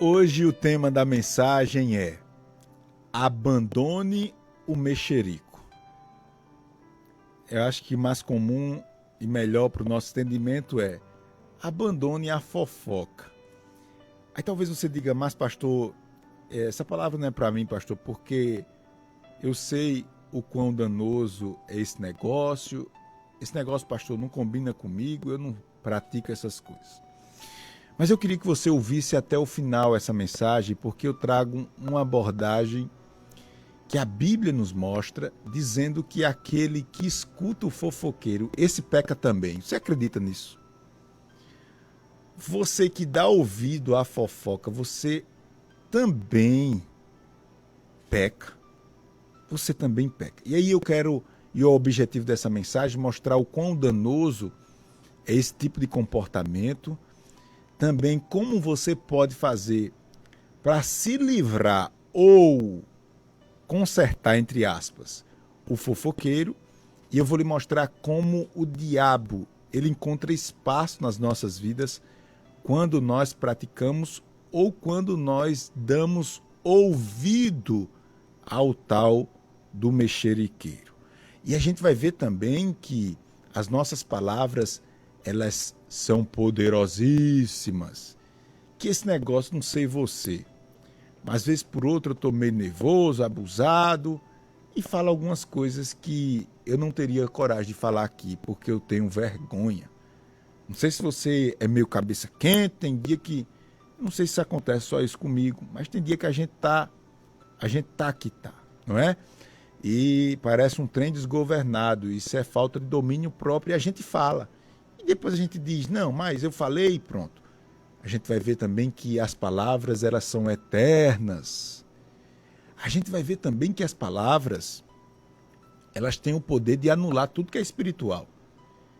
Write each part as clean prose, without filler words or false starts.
Hoje o tema da mensagem é: abandone o mexerico. Eu acho que mais comum e melhor para o nosso entendimento é: abandone a fofoca. Aí talvez você diga, mas pastor, essa palavra não é para mim, pastor, porque eu sei o quão danoso é esse negócio. Esse negócio, pastor, não combina comigo, eu não pratico essas coisas. Mas eu queria que você ouvisse até o final essa mensagem, porque eu trago uma abordagem que a Bíblia nos mostra, dizendo que aquele que escuta o fofoqueiro, esse peca também. Você acredita nisso? Você que dá ouvido à fofoca, você também peca. Você também peca. E aí e o objetivo dessa mensagem, mostrar o quão danoso é esse tipo de comportamento. Também como você pode fazer para se livrar ou consertar, entre aspas, o fofoqueiro. E eu vou lhe mostrar como o diabo ele encontra espaço nas nossas vidas quando nós praticamos ou quando nós damos ouvido ao tal do mexeriqueiro. E a gente vai ver também que as nossas palavras, elas são poderosíssimas. Que esse negócio, não sei você, mas vez por outra eu estou meio nervoso, abusado e falo algumas coisas que eu não teria coragem de falar aqui, porque eu tenho vergonha. Não sei se você é meio cabeça quente, tem dia que, não sei se acontece só isso comigo, mas tem dia que a gente tá que tá, não é? E parece um trem desgovernado, isso é falta de domínio próprio e a gente fala. E depois a gente diz, não, mas eu falei e pronto. A gente vai ver também que as palavras, elas são eternas. A gente vai ver também que as palavras, elas têm o poder de anular tudo que é espiritual.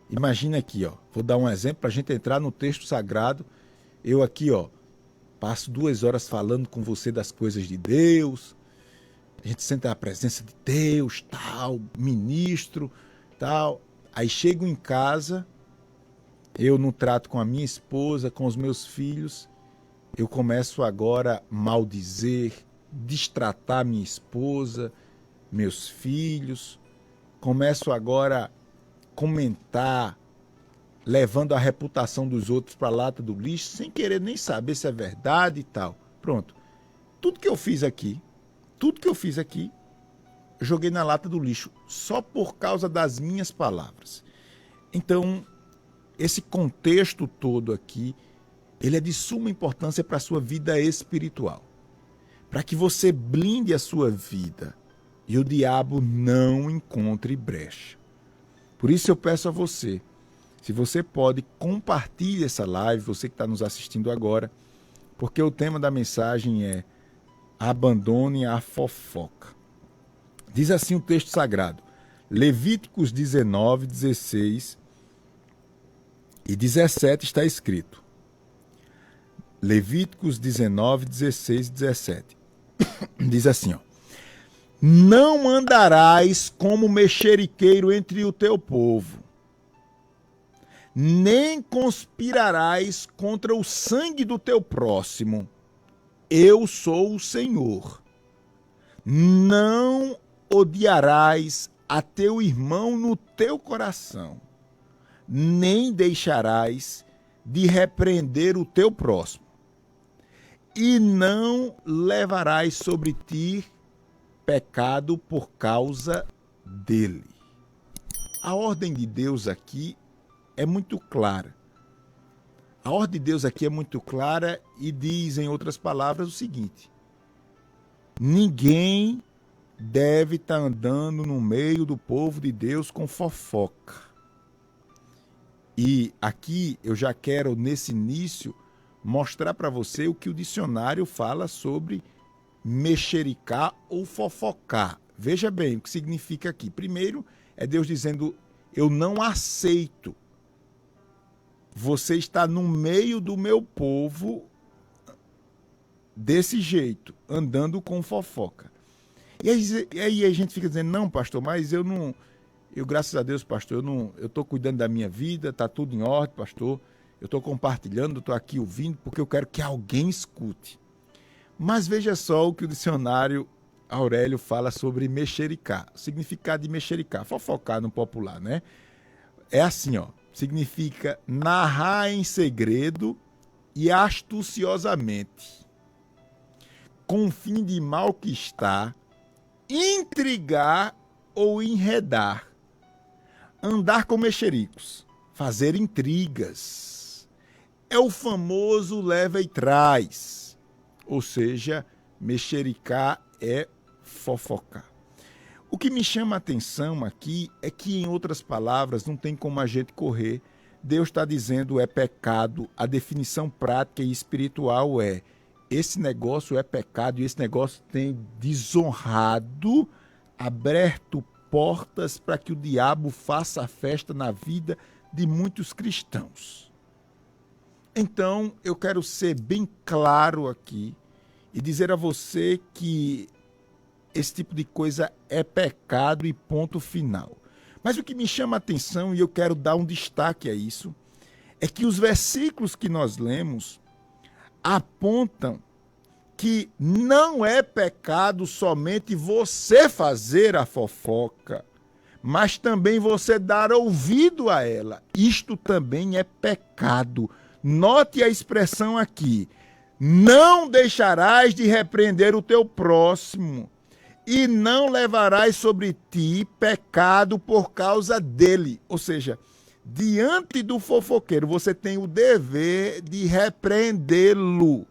Imagina aqui, ó, vou dar um exemplo para a gente entrar no texto sagrado. Eu aqui, ó, passo 2 horas falando com você das coisas de Deus. A gente senta a presença de Deus, tal, ministro, tal. Aí chego em casa, eu não trato com a minha esposa, com os meus filhos. Eu começo agora a maldizer, destratar minha esposa, meus filhos. Começo agora a comentar, levando a reputação dos outros para a lata do lixo, sem querer nem saber se é verdade e tal. Pronto. Tudo que eu fiz aqui, eu joguei na lata do lixo, só por causa das minhas palavras. Então, esse contexto todo aqui, ele é de suma importância para a sua vida espiritual. Para que você blinde a sua vida e o diabo não encontre brecha. Por isso eu peço a você, se você pode, compartilhe essa live, você que está nos assistindo agora, porque o tema da mensagem é: abandone a fofoca. Diz assim o texto sagrado, Levíticos 19, 16 e 17 está escrito. Levíticos 19, 16 e 17. Diz assim, ó: não andarás como mexeriqueiro entre o teu povo, nem conspirarás contra o sangue do teu próximo. Eu sou o Senhor. Não odiarás a teu irmão no teu coração, nem deixarás de repreender o teu próximo, e não levarás sobre ti pecado por causa dele. A ordem de Deus aqui é muito clara. A ordem de Deus aqui é muito clara e diz, em outras palavras, o seguinte: ninguém deve estar andando no meio do povo de Deus com fofoca. E aqui eu já quero, nesse início, mostrar para você o que o dicionário fala sobre mexericar ou fofocar. Veja bem o que significa aqui. Primeiro, é Deus dizendo: eu não aceito. Você está no meio do meu povo desse jeito, andando com fofoca. E aí a gente fica dizendo: não, pastor, mas eu não... Eu, graças a Deus, pastor, eu estou cuidando da minha vida, está tudo em ordem, pastor. Eu estou compartilhando, estou aqui ouvindo, porque eu quero que alguém escute. Mas veja só o que o dicionário Aurélio fala sobre mexericá. O significado de mexericá, fofocar no popular, né? É assim, ó. Significa narrar em segredo e astuciosamente, com o fim de malquistar, intrigar ou enredar, andar com mexericos, fazer intrigas. É o famoso leva e traz, ou seja, mexericar é fofocar. O que me chama a atenção aqui é que, em outras palavras, não tem como a gente correr. Deus está dizendo é pecado. A definição prática e espiritual é: esse negócio é pecado e esse negócio tem desonrado, aberto portas para que o diabo faça a festa na vida de muitos cristãos. Então, eu quero ser bem claro aqui e dizer a você que esse tipo de coisa é pecado e ponto final. Mas o que me chama a atenção, e eu quero dar um destaque a isso, é que os versículos que nós lemos apontam que não é pecado somente você fazer a fofoca, mas também você dar ouvido a ela. Isto também é pecado. Note a expressão aqui: não deixarás de repreender o teu próximo, e não levarás sobre ti pecado por causa dele. Ou seja, diante do fofoqueiro, você tem o dever de repreendê-lo,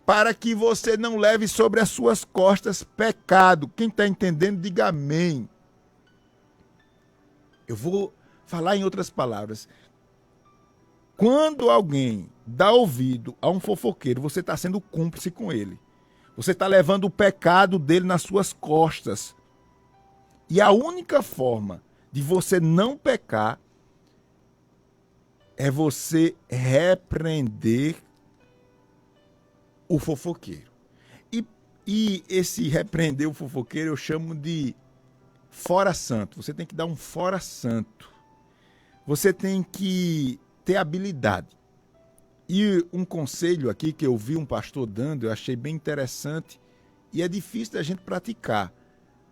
para que você não leve sobre as suas costas pecado. Quem está entendendo, diga amém. Eu vou falar em outras palavras. Quando alguém dá ouvido a um fofoqueiro, você está sendo cúmplice com ele. Você está levando o pecado dele nas suas costas. E a única forma de você não pecar é você repreender o fofoqueiro. E esse repreender o fofoqueiro eu chamo de fora santo. Você tem que dar um fora santo. Você tem que ter habilidade. E um conselho aqui que eu vi um pastor dando, eu achei bem interessante, e é difícil da gente praticar,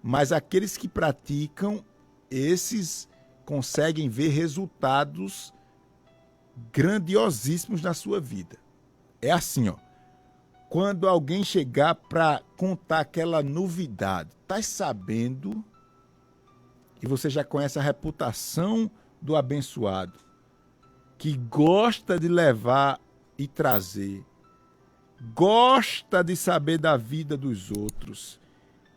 mas aqueles que praticam, esses conseguem ver resultados grandiosíssimos na sua vida. É assim, ó. Quando alguém chegar para contar aquela novidade, tá sabendo, e você já conhece a reputação do abençoado, que gosta de levar e trazer, gosta de saber da vida dos outros.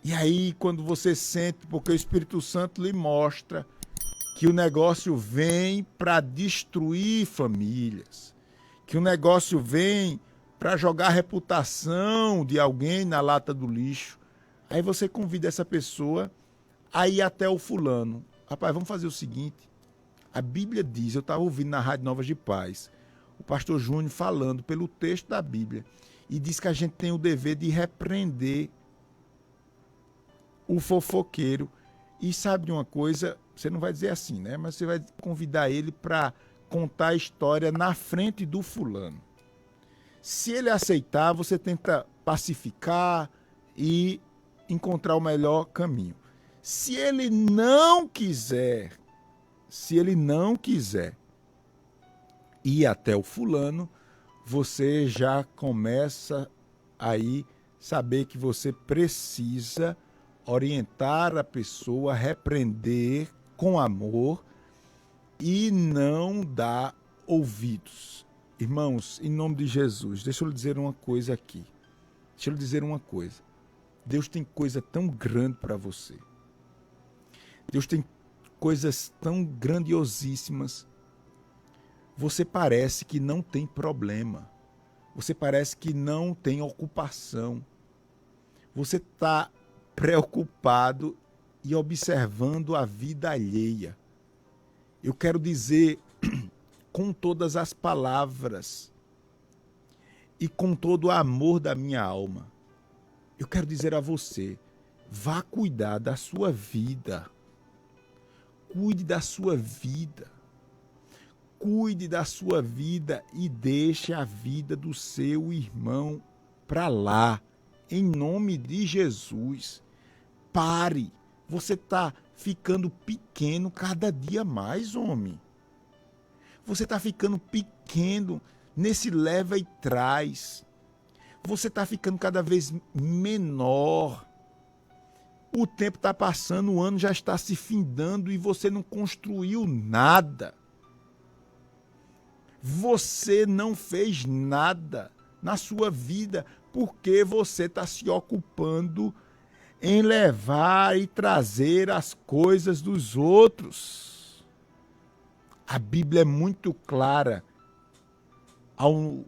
E aí, quando você sente, porque o Espírito Santo lhe mostra que o negócio vem para destruir famílias, que o negócio vem para jogar a reputação de alguém na lata do lixo, aí você convida essa pessoa a ir até o fulano. Rapaz, vamos fazer o seguinte, a Bíblia diz, eu estava ouvindo na Rádio Novas de Paz, o pastor Júnior falando pelo texto da Bíblia, e diz que a gente tem o dever de repreender o fofoqueiro. E sabe de uma coisa, você não vai dizer assim, né? Mas você vai convidar ele para contar a história na frente do fulano. Se ele aceitar, você tenta pacificar e encontrar o melhor caminho. Se ele não quiser ir até o fulano, você já começa aí saber que você precisa orientar a pessoa, repreender com amor e não dar ouvidos. Irmãos, em nome de Jesus, deixa eu lhe dizer uma coisa aqui. Deus tem coisa tão grande para você. Deus tem coisas tão grandiosíssimas. Você parece que não tem problema. Você parece que não tem ocupação. Você está preocupado e observando a vida alheia. Eu quero dizer com todas as palavras e com todo o amor da minha alma, eu quero dizer a você, vá cuidar da sua vida. Cuide da sua vida. Cuide da sua vida e deixe a vida do seu irmão para lá, em nome de Jesus. Pare, você está ficando pequeno cada dia mais, homem. Você está ficando pequeno nesse leva e traz. Você está ficando cada vez menor. O tempo está passando, o ano já está se findando e você não construiu nada. Você não fez nada na sua vida porque você está se ocupando em levar e trazer as coisas dos outros. A Bíblia é muito clara ao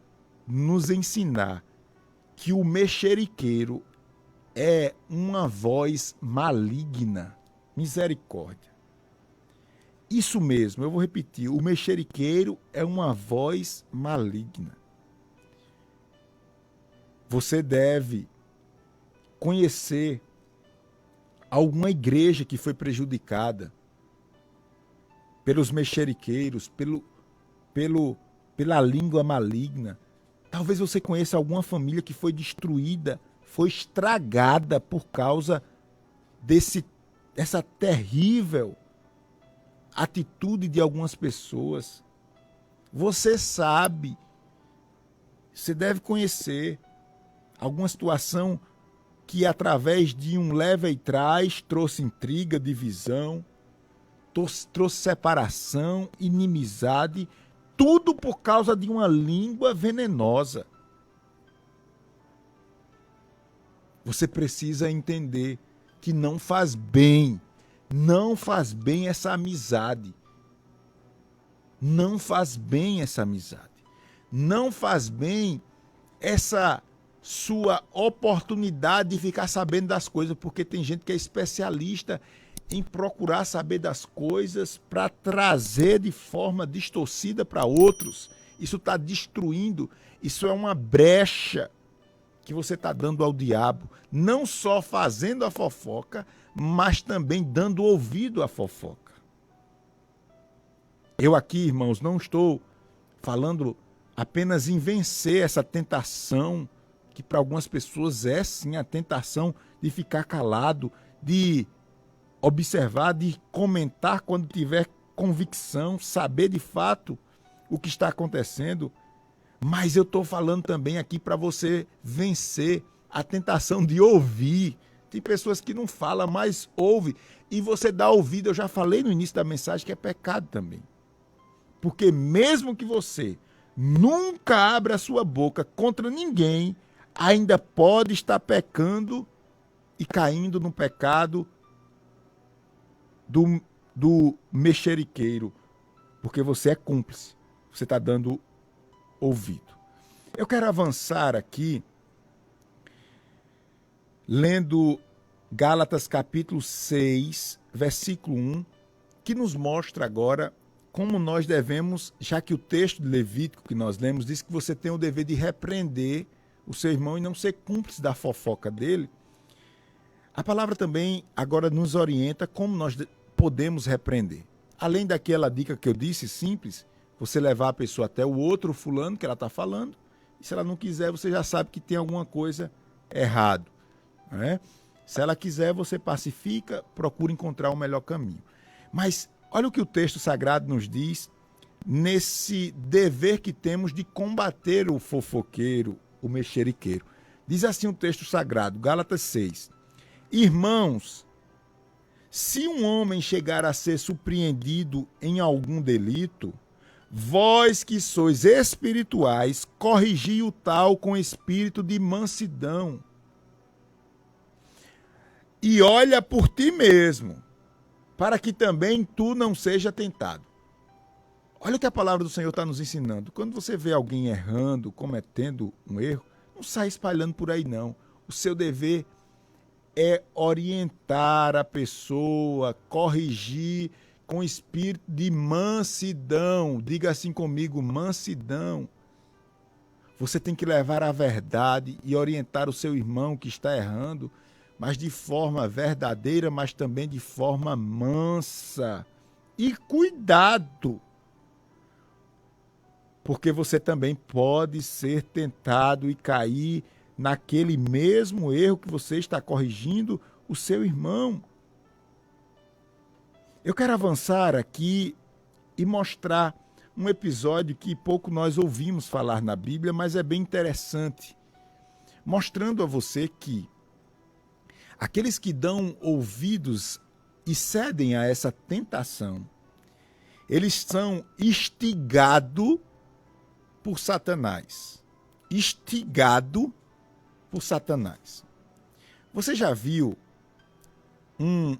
nos ensinar que o mexeriqueiro é uma voz maligna. Misericórdia. Isso mesmo, eu vou repetir. O mexeriqueiro é uma voz maligna. Você deve conhecer alguma igreja que foi prejudicada pelos mexeriqueiros, pela língua maligna. Talvez você conheça alguma família que foi destruída, foi estragada por causa dessa terrível atitude de algumas pessoas. Você sabe, você deve conhecer alguma situação que através de um leva e traz trouxe intriga, divisão, trouxe separação, inimizade, tudo por causa de uma língua venenosa. Você precisa entender que não faz bem essa amizade. Não faz bem essa amizade. Não faz bem essa sua oportunidade de ficar sabendo das coisas, porque tem gente que é especialista em procurar saber das coisas para trazer de forma distorcida para outros. Isso está destruindo, isso é uma brecha que você está dando ao diabo, não só fazendo a fofoca, mas também dando ouvido à fofoca. Eu aqui, irmãos, não estou falando apenas em vencer essa tentação, que para algumas pessoas é sim a tentação de ficar calado, de observar, de comentar quando tiver convicção, saber de fato o que está acontecendo. Mas eu estou falando também aqui para você vencer a tentação de ouvir. Tem pessoas que não falam, mas ouve. E você dá ouvido, eu já falei no início da mensagem que é pecado também. Porque mesmo que você nunca abra a sua boca contra ninguém, ainda pode estar pecando e caindo no pecado do mexeriqueiro. Porque você é cúmplice. Você está dando ouvido. Eu quero avançar aqui lendo Gálatas capítulo 6, versículo 1, que nos mostra agora como nós devemos, já que o texto de Levítico que nós lemos diz que você tem o dever de repreender o seu irmão e não ser cúmplice da fofoca dele. A palavra também agora nos orienta como nós podemos repreender. Além daquela dica que eu disse, simples, você levar a pessoa até o outro fulano que ela está falando, e se ela não quiser, você já sabe que tem alguma coisa errado, né? Se ela quiser, você pacifica, procura encontrar o melhor caminho. Mas olha o que o texto sagrado nos diz nesse dever que temos de combater o fofoqueiro, o mexeriqueiro. Diz assim o texto sagrado, Gálatas 6. Irmãos, se um homem chegar a ser surpreendido em algum delito, vós que sois espirituais, corrigi o tal com espírito de mansidão. E olha por ti mesmo, para que também tu não seja tentado. Olha o que a palavra do Senhor está nos ensinando. Quando você vê alguém errando, cometendo um erro, não sai espalhando por aí não. O seu dever é orientar a pessoa, corrigir com espírito de mansidão. Diga assim comigo, mansidão. Você tem que levar a verdade e orientar o seu irmão que está errando, mas de forma verdadeira, mas também de forma mansa. E cuidado, porque você também pode ser tentado e cair naquele mesmo erro que você está corrigindo o seu irmão. Eu quero avançar aqui e mostrar um episódio que pouco nós ouvimos falar na Bíblia, mas é bem interessante, mostrando a você que aqueles que dão ouvidos e cedem a essa tentação, eles são instigados por Satanás. Instigado por Satanás. Você já viu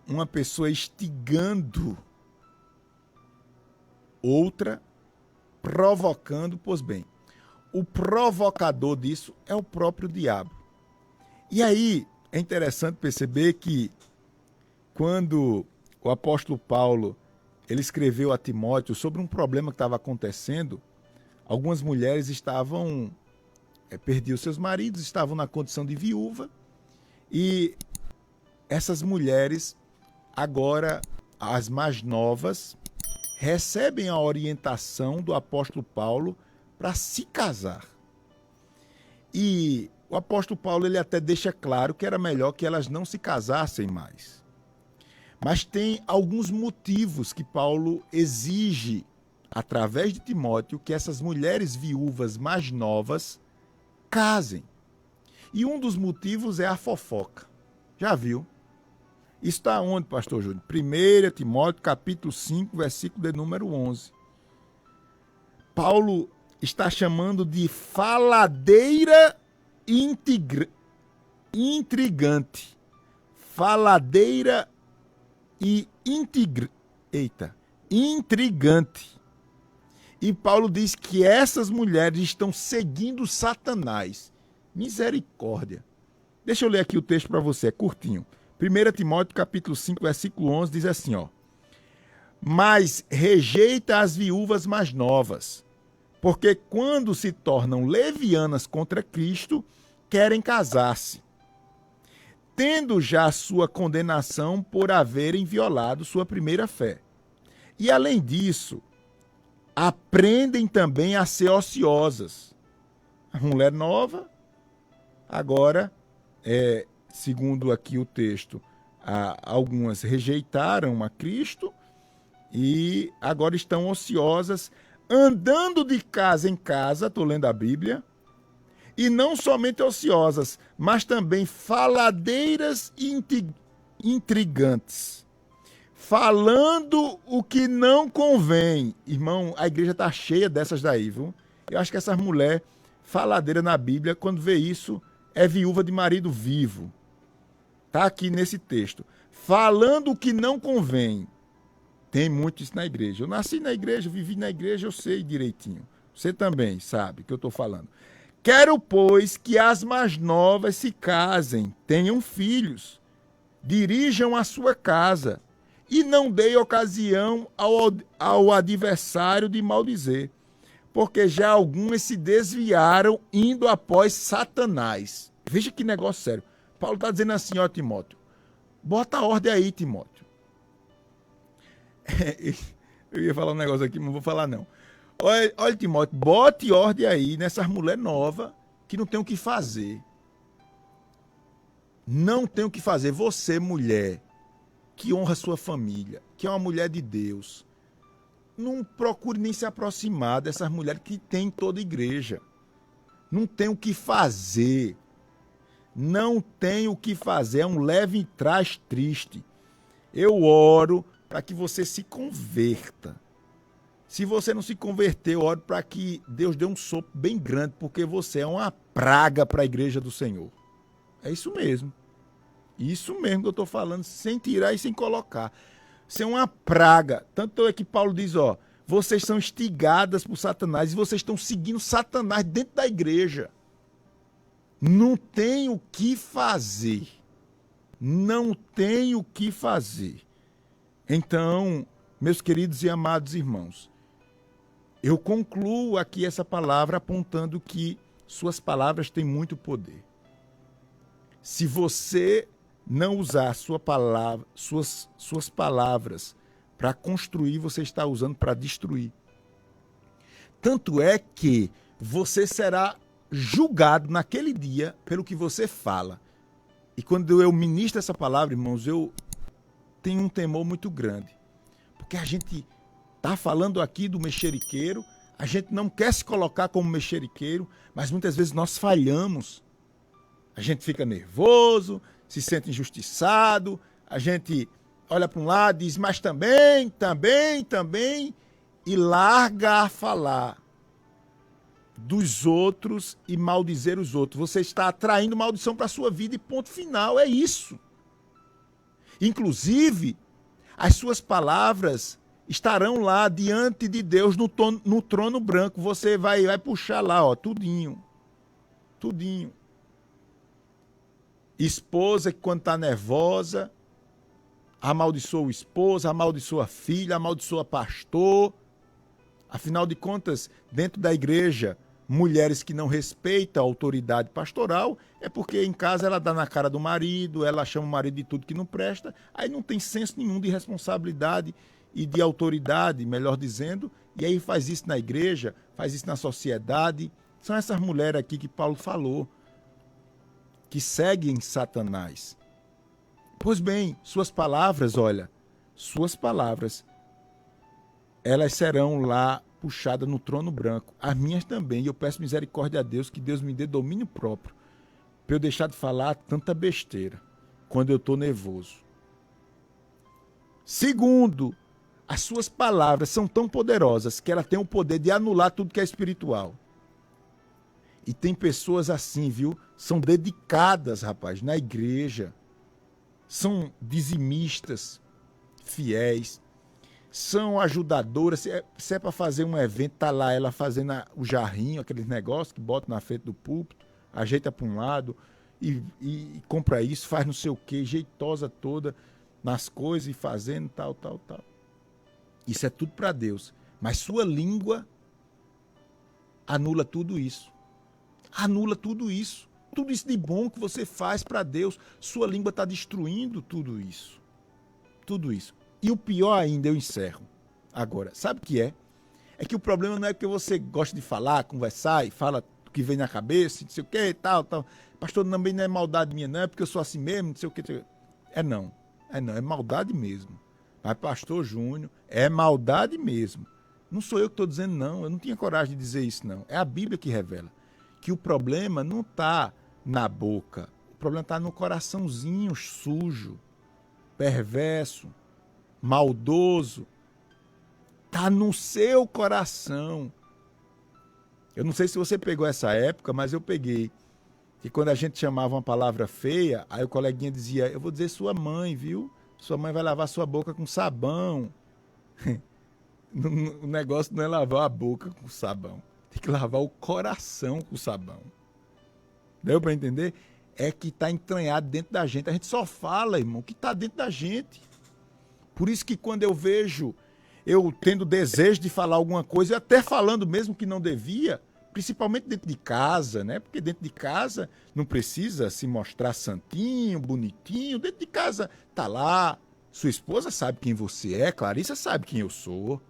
uma pessoa instigando outra, provocando? Pois bem, o provocador disso é o próprio diabo. E aí é interessante perceber que quando o apóstolo Paulo ele escreveu a Timóteo sobre um problema que estava acontecendo, algumas mulheres perdiam seus maridos, estavam na condição de viúva, e essas mulheres, agora as mais novas, recebem a orientação do apóstolo Paulo para se casar. E o apóstolo Paulo ele até deixa claro que era melhor que elas não se casassem mais. Mas tem alguns motivos que Paulo exige, através de Timóteo, que essas mulheres viúvas mais novas casem. E um dos motivos é a fofoca. Já viu? Isso está onde, pastor Júnior? 1 Timóteo, capítulo 5, versículo de número 11. Paulo está chamando de faladeira intrigante. Faladeira e intrigante. E Paulo diz que essas mulheres estão seguindo Satanás. Misericórdia. Deixa eu ler aqui o texto para você, é curtinho. 1 Timóteo, capítulo 5, versículo 11, diz assim, ó. Mas rejeita as viúvas mais novas, porque quando se tornam levianas contra Cristo, querem casar-se, tendo já sua condenação por haverem violado sua primeira fé. E além disso, aprendem também a ser ociosas. A mulher nova, agora, segundo aqui o texto, algumas rejeitaram a Cristo e agora estão ociosas, andando de casa em casa, estou lendo a Bíblia, e não somente ociosas, mas também faladeiras e intrigantes, falando o que não convém. Irmão, a igreja está cheia dessas daí, viu? Eu acho que essas mulheres faladeiras na Bíblia, quando vê isso, é viúva de marido vivo. Está aqui nesse texto. Falando o que não convém. Tem muito isso na igreja. Eu nasci na igreja, vivi na igreja, eu sei direitinho. Você também sabe o que eu estou falando. Quero, pois, que as mais novas se casem, tenham filhos, dirijam a sua casa e não deem ocasião ao adversário de maldizer, porque já algumas se desviaram indo após Satanás. Veja que negócio sério. Paulo está dizendo assim, ó, Timóteo, bota a ordem aí, Timóteo. Eu ia falar um negócio aqui, mas não vou falar não. Olha, Timóteo, bote ordem aí nessas mulheres novas que não tem o que fazer. Não tem o que fazer. Você, mulher, que honra sua família, que é uma mulher de Deus, não procure nem se aproximar dessas mulheres que tem em toda igreja. Não tem o que fazer. Não tem o que fazer. É um leve trás triste. Eu oro para que você se converta. Se você não se converter, eu oro para que Deus dê um sopro bem grande, porque você é uma praga para a igreja do Senhor. É isso mesmo. Isso mesmo que eu estou falando, sem tirar e sem colocar. Você é uma praga. Tanto é que Paulo diz, ó, vocês são instigadas por Satanás e vocês estão seguindo Satanás dentro da igreja. Não tem o que fazer. Não tem o que fazer. Então, meus queridos e amados irmãos, eu concluo aqui essa palavra apontando que suas palavras têm muito poder. Se você não usar suas palavras para construir, você está usando para destruir. Tanto é que você será julgado naquele dia pelo que você fala. E quando eu ministro essa palavra, irmãos, eu tenho um temor muito grande. Porque a gente está falando aqui do mexeriqueiro, a gente não quer se colocar como mexeriqueiro, mas muitas vezes nós falhamos. A gente fica nervoso, se sente injustiçado, a gente olha para um lado e diz, mas também, e larga a falar dos outros e maldizer os outros. Você está atraindo maldição para a sua vida e ponto final, é isso. Inclusive, as suas palavras estarão lá diante de Deus no trono branco. Você vai puxar lá, ó, tudinho. Esposa que quando está nervosa, amaldiçoa o esposo, amaldiçoa a filha, amaldiçoa pastor. Afinal de contas, dentro da igreja, mulheres que não respeitam a autoridade pastoral, é porque em casa ela dá na cara do marido, ela chama o marido de tudo que não presta, aí não tem senso nenhum de responsabilidade e de autoridade, melhor dizendo, e aí faz isso na igreja, faz isso na sociedade. São essas mulheres aqui que Paulo falou, que seguem Satanás. Pois bem, suas palavras, olha, suas palavras, elas serão lá puxadas no trono branco. As minhas também. E eu peço misericórdia a Deus, que Deus me dê domínio próprio, para eu deixar de falar tanta besteira quando eu estou nervoso. Segundo, as suas palavras são tão poderosas que ela tem o poder de anular tudo que é espiritual. E tem pessoas assim, viu? São dedicadas, rapaz, na igreja. São dizimistas, fiéis. São ajudadoras. Se é para fazer um evento, tá lá ela fazendo o jarrinho, aqueles negócios que bota na frente do púlpito, ajeita para um lado e compra isso, faz não sei o quê, jeitosa toda nas coisas e fazendo tal. Isso é tudo para Deus. Mas sua língua anula tudo isso. Anula tudo isso. Tudo isso de bom que você faz para Deus. Sua língua está destruindo tudo isso. Tudo isso. E o pior ainda, eu encerro agora. Sabe o que é? É que o problema não é porque você gosta de falar, conversar e fala o que vem na cabeça, não sei o que, tal. Pastor, também não é maldade minha, não, é porque eu sou assim mesmo, não sei o que. É maldade mesmo. Mas pastor Júnior, é maldade mesmo. Não sou eu que estou dizendo não, eu não tinha coragem de dizer isso não. É a Bíblia que revela que o problema não está na boca, o problema está no coraçãozinho sujo, perverso, maldoso. Está no seu coração. Eu não sei se você pegou essa época, mas eu peguei. Que quando a gente chamava uma palavra feia, aí o coleguinha dizia, eu vou dizer sua mãe, viu? Sua mãe vai lavar sua boca com sabão. O negócio não é lavar a boca com sabão. Tem que lavar o coração com sabão. Deu para entender? É que está entranhado dentro da gente. A gente só fala, irmão, o que está dentro da gente. Por isso que quando eu vejo eu tendo desejo de falar alguma coisa, até falando mesmo que não devia, principalmente dentro de casa, né? Porque dentro de casa não precisa se mostrar santinho, bonitinho. Dentro de casa tá lá. Sua esposa sabe quem você é, Clarissa sabe quem eu sou.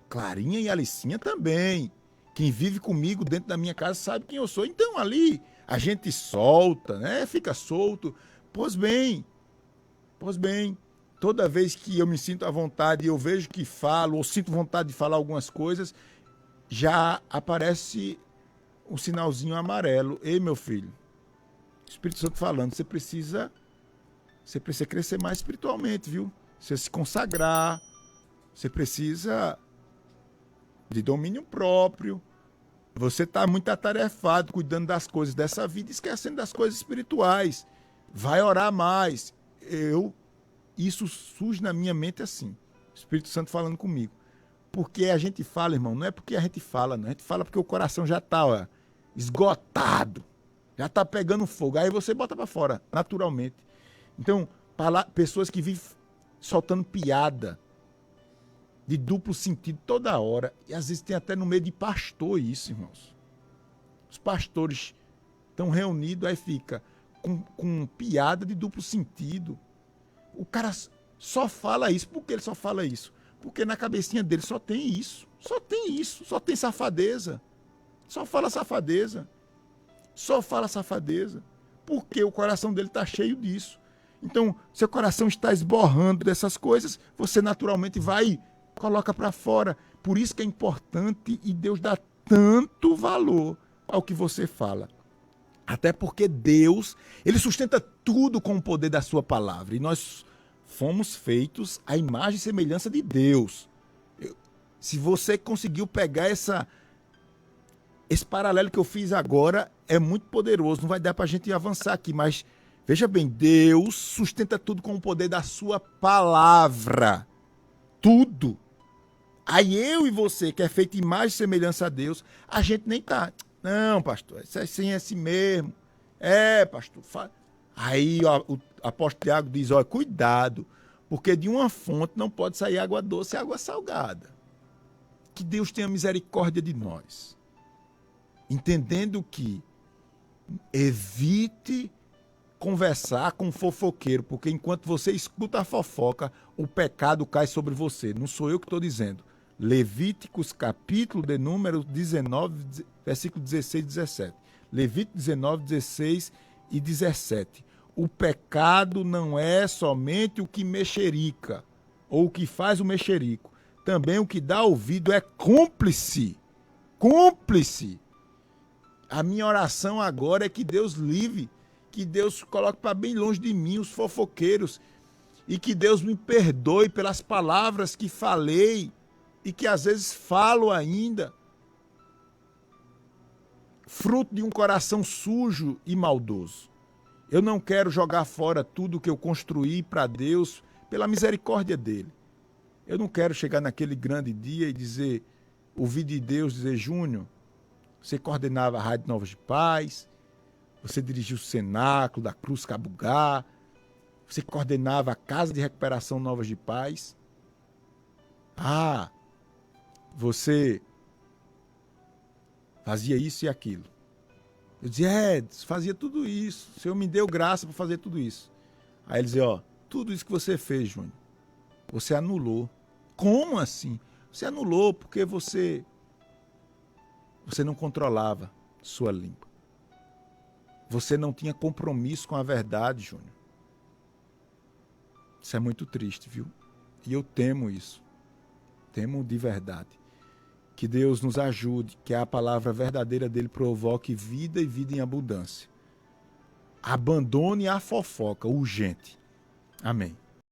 Clarinha e Alicinha também. Quem vive comigo dentro da minha casa sabe quem eu sou. Então ali a gente solta, né? Fica solto. Pois bem, toda vez que eu me sinto à vontade e eu vejo que falo, ou sinto vontade de falar algumas coisas, já aparece um sinalzinho amarelo. Ei, meu filho, Espírito Santo falando, você precisa crescer mais espiritualmente, viu? Você se consagrar, você precisa de domínio próprio. Você está muito atarefado, cuidando das coisas dessa vida, esquecendo das coisas espirituais. Vai orar mais. Isso surge na minha mente assim. O Espírito Santo falando comigo. Porque a gente fala, irmão, não é porque a gente fala, não. A gente fala porque o coração já está esgotado. Já está pegando fogo. Aí você bota para fora, naturalmente. Então, pessoas que vivem soltando piada de duplo sentido toda hora. E às vezes tem até no meio de pastor isso, irmãos. Os pastores estão reunidos, aí fica com piada de duplo sentido. O cara só fala isso. Por que ele só fala isso? Porque na cabecinha dele só tem isso. Só tem safadeza. Só fala safadeza. Só fala safadeza. Porque o coração dele está cheio disso. Então, seu coração está esborrando dessas coisas, você naturalmente vai, coloca para fora. Por isso que é importante e Deus dá tanto valor ao que você fala. Até porque Deus, ele sustenta tudo com o poder da sua palavra. E nós fomos feitos à imagem e semelhança de Deus. Se você conseguiu pegar esse paralelo que eu fiz agora, é muito poderoso. Não vai dar para a gente avançar aqui, mas veja bem, Deus sustenta tudo com o poder da sua palavra. Tudo. Aí eu e você, que é feito imagem e semelhança a Deus, a gente nem tá. Não, pastor, isso é assim mesmo. É, pastor. Aí ó, o apóstolo Tiago diz, ó, cuidado, porque de uma fonte não pode sair água doce e água salgada. Que Deus tenha misericórdia de nós. Entendendo que evite conversar com fofoqueiro, porque enquanto você escuta a fofoca, o pecado cai sobre você. Não sou eu que estou dizendo. Levíticos, capítulo de número 19, versículo 16 e 17. Levítico 19, 16 e 17. O pecado não é somente o que mexerica, ou o que faz o mexerico. Também o que dá ouvido é cúmplice. Cúmplice. A minha oração agora é que Deus livre, que Deus coloque para bem longe de mim os fofoqueiros e que Deus me perdoe pelas palavras que falei e que às vezes falo ainda, fruto de um coração sujo e maldoso. Eu não quero jogar fora tudo que eu construí para Deus pela misericórdia dele. Eu não quero chegar naquele grande dia e dizer, ouvir de Deus dizer, Júnior, você coordenava a Rádio Novas de Paz, você dirigiu o Cenáculo da Cruz Cabugá, você coordenava a Casa de Recuperação Novas de Paz. Ah, você fazia isso e aquilo. Eu dizia, fazia tudo isso. O Senhor me deu graça para fazer tudo isso. Aí ele dizia, ó, tudo isso que você fez, Júnior, você anulou. Como assim? Você anulou porque você não controlava sua língua. Você não tinha compromisso com a verdade, Júnior. Isso é muito triste, viu? E eu temo isso. Temo de verdade. Que Deus nos ajude, que a palavra verdadeira dele provoque vida e vida em abundância. Abandone a fofoca urgente. Amém.